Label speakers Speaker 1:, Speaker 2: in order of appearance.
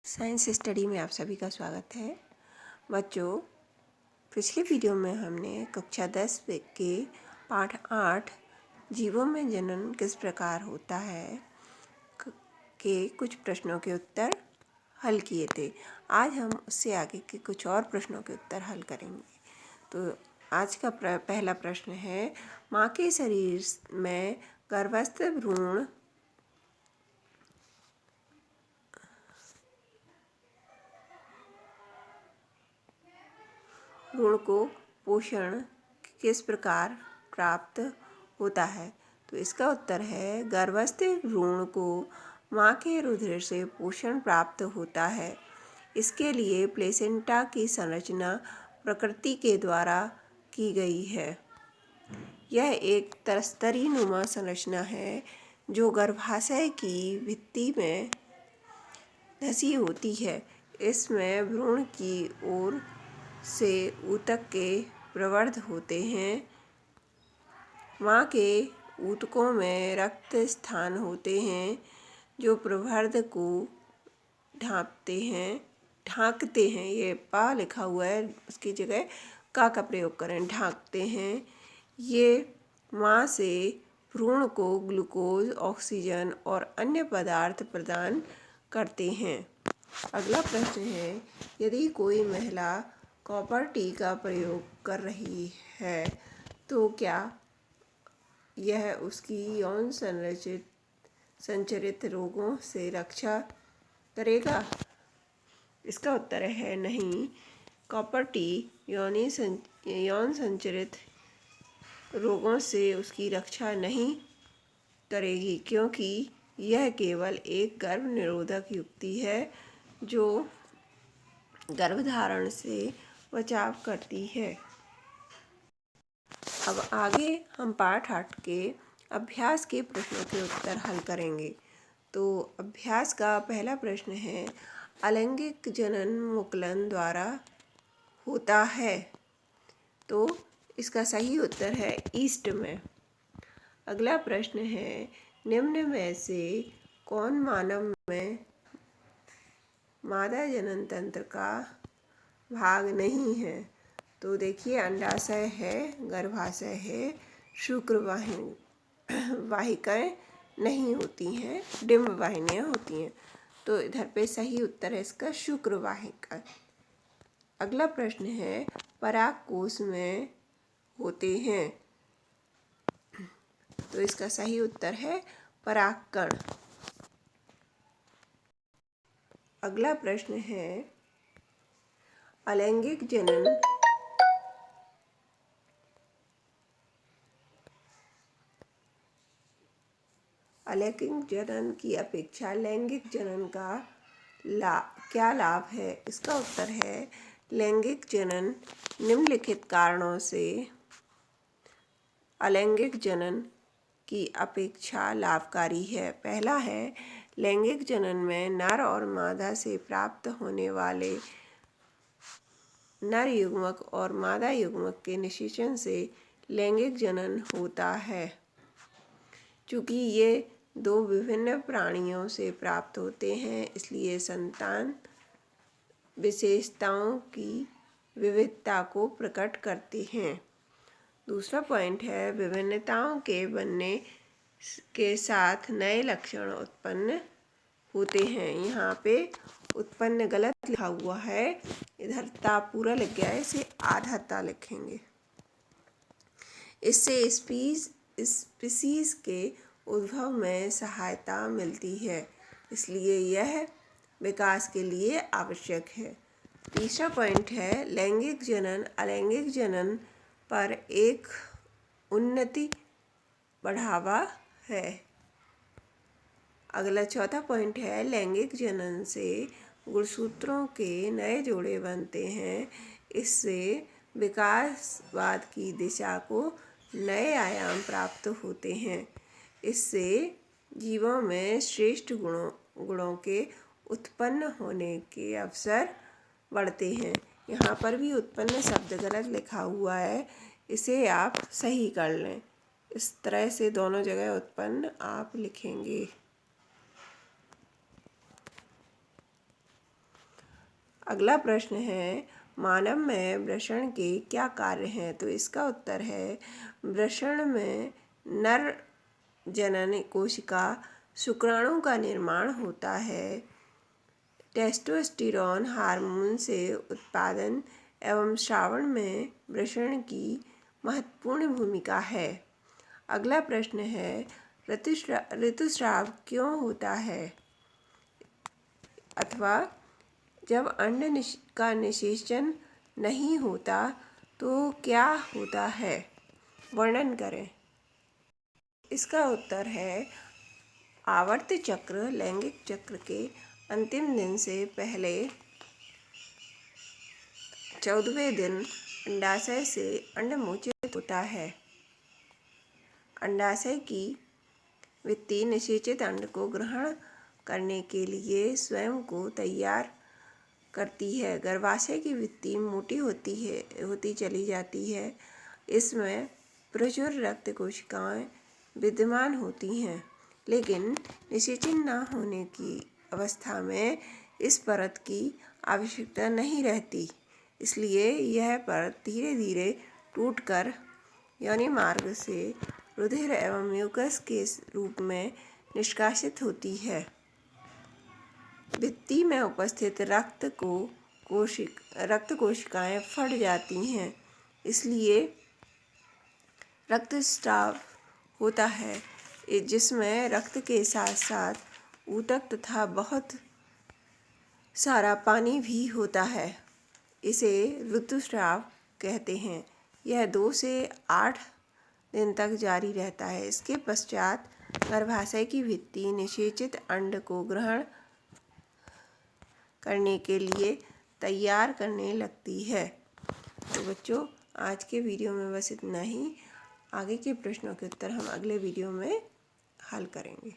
Speaker 1: Science study में आप सभी का स्वागत है। बच्चों, पिछले वीडियो में हमने कक्षा 10 के पाठ 8 जीवों में जनन किस प्रकार होता है के कुछ प्रश्नों के उत्तर हल किए थे। आज हम उससे आगे के कुछ और प्रश्नों के उत्तर हल करेंगे। तो आज का पहला प्रश्न है, माँ के शरीर में गर्भस्थ भ्रूण को पोषण किस प्रकार प्राप्त होता है। तो इसका उत्तर है, गर्भस्थ भ्रूण को माँ के रुधिर से पोषण प्राप्त होता है। इसके लिए प्लेसेंटा की संरचना प्रकृति के द्वारा की गई है। यह एक तरस्तरी नुमा संरचना है जो गर्भाशय की भित्ति में धसी होती है। इसमें भ्रूण की ओर से ऊतक के प्रवर्ध होते हैं। माँ के ऊतकों में रक्त स्थान होते हैं जो प्रवर्ध को ढांकते हैं। ये पा लिखा हुआ है, उसकी जगह का प्रयोग करें, ढांकते हैं। ये माँ से भ्रूण को ग्लूकोज, ऑक्सीजन और अन्य पदार्थ प्रदान करते हैं। अगला प्रश्न है, यदि कोई महिला कॉपर टी का प्रयोग कर रही है तो क्या यह उसकी यौन संचरित रोगों से रक्षा करेगा? इसका उत्तर है नहीं। कॉपर टी यौन संचरित रोगों से उसकी रक्षा नहीं करेगी, क्योंकि यह केवल एक गर्भ निरोधक युक्ति है जो गर्भधारण से बचाव करती है। अब आगे हम पाठ 8 के अभ्यास के प्रश्नों के उत्तर हल करेंगे। तो अभ्यास का पहला प्रश्न है, अलैंगिक जनन मुकुलन द्वारा होता है। तो इसका सही उत्तर है ईस्ट में। अगला प्रश्न है, निम्न में से कौन मानव में मादा जनन तंत्र का भाग नहीं है? तो देखिए, अंडाशय है, गर्भाशय है, शुक्र वाहिकाएं नहीं होती हैं, डिंब वाहिनियाँ होती हैं। तो इधर पे सही उत्तर है इसका शुक्र वाहिका। अगला प्रश्न है, परागकोश में होते हैं। तो इसका सही उत्तर है परागकण। अगला प्रश्न है, अलैंगिक जनन की अपेक्षा लैंगिक जनन का क्या लाभ है? इसका उत्तर है, लैंगिक जनन निम्नलिखित कारणों से अलैंगिक जनन की अपेक्षा लाभकारी है। पहला है, लैंगिक जनन में नर और मादा से प्राप्त होने वाले नर युग्मक और मादा युग्मक के निषेचन से लैंगिक जनन होता है। चूँकि ये दो विभिन्न प्राणियों से प्राप्त होते हैं, इसलिए संतान विशेषताओं की विविधता को प्रकट करते हैं। दूसरा पॉइंट है, विभिन्नताओं के बनने के साथ नए लक्षण उत्पन्न होते हैं। यहाँ पे उत्पन्न गलत लिखा हुआ है, इधर ता पूरा लिख गया है, इसे आधा ता लिखेंगे। इससे स्पीसीज के उद्भव में सहायता मिलती है, इसलिए यह विकास के लिए आवश्यक है। तीसरा पॉइंट है, लैंगिक जनन अलैंगिक जनन पर एक उन्नति बढ़ावा है। अगला चौथा पॉइंट है, लैंगिक जनन से गुणसूत्रों के नए जोड़े बनते हैं। इससे विकासवाद की दिशा को नए आयाम प्राप्त होते हैं। इससे जीवों में श्रेष्ठ गुणों के उत्पन्न होने के अवसर बढ़ते हैं। यहाँ पर भी उत्पन्न शब्द गलत लिखा हुआ है, इसे आप सही कर लें। इस तरह से दोनों जगह उत्पन्न आप लिखेंगे। अगला प्रश्न है, मानव में वृषण के क्या कार्य हैं? तो इसका उत्तर है, वृषण में नर जनन कोशिका शुक्राणु का निर्माण होता है। टेस्टोस्टेरोन हार्मोन से उत्पादन एवं श्रावण में वृषण की महत्वपूर्ण भूमिका है। अगला प्रश्न है, ऋतुस्राव क्यों होता है? अथवा जब अंड का निषेचन नहीं होता तो क्या होता है? वर्णन करें। इसका उत्तर है, आवर्त चक्र लैंगिक चक्र के अंतिम दिन से पहले 14वें दिन अंडाशय से अंडमोचित होता है। अंडाशय की भित्ति निषेचित अंड को ग्रहण करने के लिए स्वयं को तैयार करती है। गर्भाशय की भित्ति मोटी होती चली जाती है। इसमें प्रचुर रक्त कोशिकाएं विद्यमान होती हैं, लेकिन निषेचन न होने की अवस्था में इस परत की आवश्यकता नहीं रहती। इसलिए यह परत धीरे धीरे टूटकर योनि मार्ग से रुधिर एवं म्यूकस के रूप में निष्कासित होती है। भित्ति में उपस्थित रक्त कोशिकाएं फट जाती हैं, इसलिए रक्तस्राव होता है, जिसमें रक्त के साथ साथ ऊतक तथा बहुत सारा पानी भी होता है। इसे ऋतुस्राव कहते हैं। यह 2 से 8 दिन तक जारी रहता है। इसके पश्चात गर्भाशय की भित्ति निषेचित अंड को ग्रहण करने के लिए तैयार करने लगती है। तो बच्चों, आज के वीडियो में बस इतना ही। आगे के प्रश्नों के उत्तर हम अगले वीडियो में हल करेंगे।